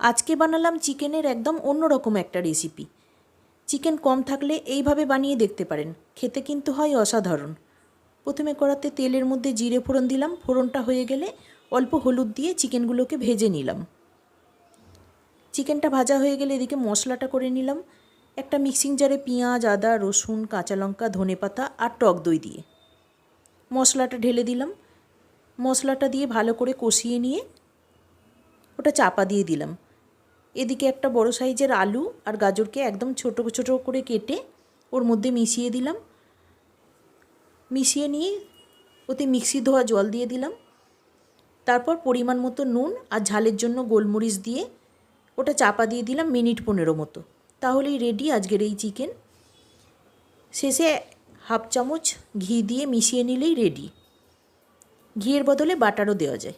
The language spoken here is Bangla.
আজকে বানালাম চিকেনের একদম অন্যরকম একটা রেসিপি। চিকেন কম থাকলে এইভাবে বানিয়ে দেখতে পারেন, খেতে কিন্তু হয় অসাধারণ। প্রথমে কড়াতে তেলের মধ্যে জিরে ফোড়ন দিলাম, ফোড়নটা হয়ে গেলে অল্প হলুদ দিয়ে চিকেনগুলোকে ভেজে নিলাম। চিকেনটা ভাজা হয়ে গেলে এদিকে মশলাটা করে নিলাম। একটা মিক্সিং জারে পেঁয়াজ, আদা, রসুন, কাঁচা লঙ্কা, ধনেপাতা আর টক দই দিয়ে মশলাটা ঢেলে দিলাম। মশলাটা দিয়ে ভালো করে কষিয়ে নিয়ে ওটা চাপা দিয়ে দিলাম। এদিকে একটা বড় সাইজের আলু আর গাজরকে একদম ছোট ছোট করে কেটে ওর মধ্যে মিশিয়ে দিলাম। মিশিয়ে নিয়ে ওতে মিক্সি ধোয়া জল দিয়ে দিলাম। তারপর পরিমাণ মতো নুন আর ঝালের জন্য গোলমরিচ দিয়ে ওটা চাপা দিয়ে দিলাম মিনিট 15 মতো। তাহলেই রেডি আজকের এই চিকেন। শেষে হাফ চামচ ঘি দিয়ে মিশিয়ে নিলেই রেডি। ঘিয়ের বদলে বাটারও দেওয়া যায়।